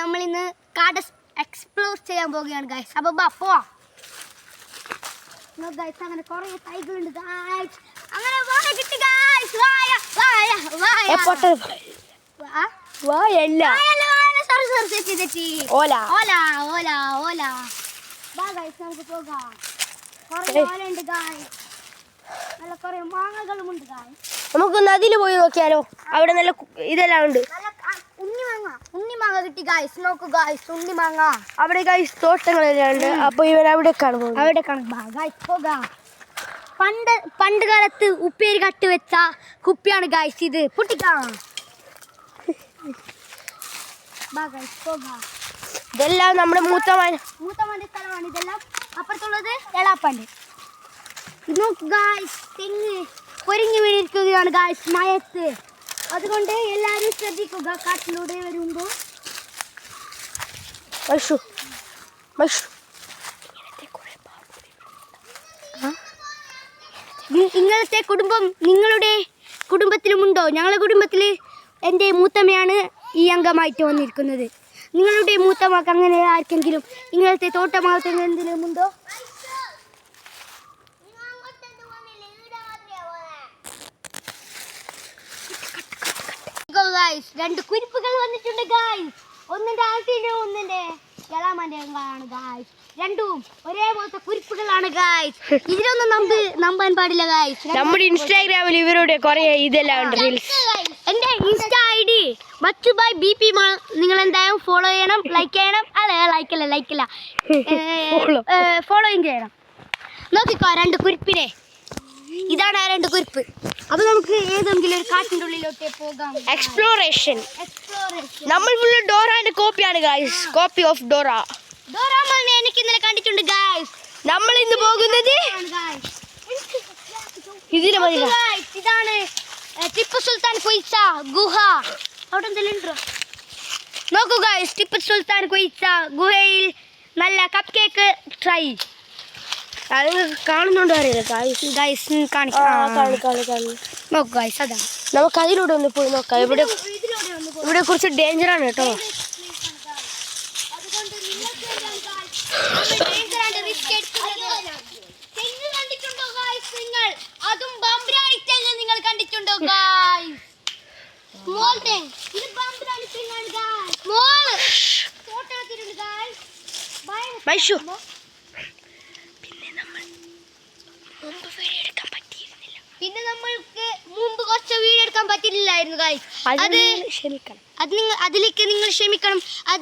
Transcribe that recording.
നമ്മൾ ഇന്ന് കാട് എക്സ്പ്ലോർ ചെയ്യാൻ പോവുകയാണ് ഗൈസ്. അപ്പോൾ ബാ പോവാം. ഗൈസ് അങ്ങനെ കുറേ തൈകളുണ്ട് ഗൈസ്. അങ്ങനെ വാഴ കിട്ടി ഗൈസ്. നമുക്ക് പോകാം. കുറേ ഓലയുണ്ട് ഗൈസ്. നല്ല കുറേ മാങ്ങകളുമുണ്ട് ഗൈസ്. നമുക്ക് നദിയിൽ പോയി നോക്കിയാലോ? അവിടെ നല്ല ഇതെല്ലാം ഉണ്ട്. ഉണ്ണിമാങ്ങ കിട്ടി ഗൈസ്. നോക്കൂ ഗൈസ്, ഉണ്ണിമാങ്ങ. അവിടെ ഗൈസ് തോട്ടങ്ങളെല്ലാം ഉണ്ട്. അപ്പൊ ഇവൻ അവിടേക്കാണ് പോകുന്നത്. അവിടേക്കാണ് ഗൈസ് പോകാം. പണ്ട് കാലത്ത് ഉപ്പേരി കട്ട് വെച്ച കുപ്പിയാണ് ഗൈസ് ഇത്. പൊട്ടിക്കാം. ഇതെല്ലാം നമ്മുടെ മൂത്തമാന്റെ സ്ഥലമാണ് ഇതെല്ലാം. അപ്പുറത്തുള്ളത് എളാപ്പാന്റെ. നോക്കൂ ഗൈസ്, തെങ്ങ് പൊരിഞ്ഞു വീണിരിക്കുകയാണ് ഗൈസ് മയത്ത്. അതുകൊണ്ട് എല്ലാവരും ശ്രദ്ധിക്കുക കാട്ടിലൂടെ വരുമ്പോൾ. ഇങ്ങനത്തെ കുടുംബം നിങ്ങളുടെ കുടുംബത്തിലുമുണ്ടോ? ഞങ്ങളുടെ കുടുംബത്തിൽ എൻ്റെ മൂത്തമ്മയാണ് ഈ അംഗമായിട്ട് വന്നിരിക്കുന്നത്. നിങ്ങളുടെ മൂത്തമ്മക്ക് അങ്ങനെ ആർക്കെങ്കിലും ഇങ്ങനത്തെ തോട്ടമാകത്തെ എന്തെങ്കിലും ഉണ്ടോ? രണ്ട് കുരിപ്പുകൾ വന്നിട്ടുണ്ട് ഗായ്സ്. ഒന്നിന്റെ ആട്ടിന്റെ ഒന്നിന്റെ എളാമന്റെ ആണ് ഗായ്സ്. രണ്ടും ഒരേപോലത്തെ കുരിപ്പുകളാണ് ഗായ്സ്. ഇതിലൊന്നും നമ്പാൻ പാടില്ല ഗായ്സ്. നമ്മുടെ ഇൻസ്റ്റാഗ്രാമിൽ ഇവരുടെ കുറെ ഇതെല്ലാം ഉണ്ട് റീൽസ്. എന്റെ ഇൻസ്റ്റാ ID മച്ചുബായ് BP. നിങ്ങൾ എന്തായാലും ഫോളോ ചെയ്യണം, ലൈക്ക് ചെയ്യണം. ലൈക്കല്ല ഫോളോയും ചെയ്യണം. നോക്കിക്കോ രണ്ട് കുരിപ്പിനെ. ഇതാണ് ആ രണ്ട് കുരിപ്പ്. അപ്പൊ നമുക്ക് ഏതെങ്കിലും ഒരു കാട്ടിന്റെ ഉള്ളിലോട്ട് പോകാം. എക്സ്പ്ലോറേഷൻ. നമ്മൾ ഫുള്ള് ഡോറാന്റെ കോപ്പിയാണ് ഗായ്സ്. Copy of Dora. ഡോറാമോനെ എനിക്ക് ഇന്നലെ കണ്ടിട്ടുണ്ട് ഗായ്സ്. നമ്മൾ ഇന്ന് പോകുന്നത് ഇതിലെ മതില. ഇതാണ് ടിപ്പു സുൽത്താൻ കുഴിച്ച ഗുഹ. അവിടെ എന്തെങ്കിലും ഉണ്ടോ? നോക്കൂ ഗായ്സ്, ടിപ്പു സുൽത്താൻ കുഴിച്ച ഗുഹയിൽ നല്ല കപ്പ് കേക്ക് ട്രൈ. അത് കാണുന്നുണ്ടോ അറിയില്ല ഗൈസ്. കാണിക്കാം. നോക്കൂ ഗൈസ്, അതാണ്. നമുക്ക് അതിലൂടെ ഒന്ന് പോയി നോക്കാം. ഇവിടെ കുറച്ച് ഡേഞ്ചറാണ് കേട്ടോ. അതും ബംബ്രാണി തെങ്ങ് നിങ്ങൾ കണ്ടിട്ടുണ്ടോ ഗൈസ്? സ്മോൾ തെങ്ങ്. ഇത് ബംബ്രാണി തെങ്ങാണ് ഗൈസ്. സ്മോൾ തോട്ടത്തിലുണ്ട് ഗൈസ്. മൈഷു പിന്നെ നമ്മൾക്ക് മുമ്പ് കുറച്ച് വീഡിയോ എടുക്കാൻ പറ്റില്ലായിരുന്നു ഗൈസ്. അതിലേക്ക് നിങ്ങൾ ക്ഷമിക്കണം.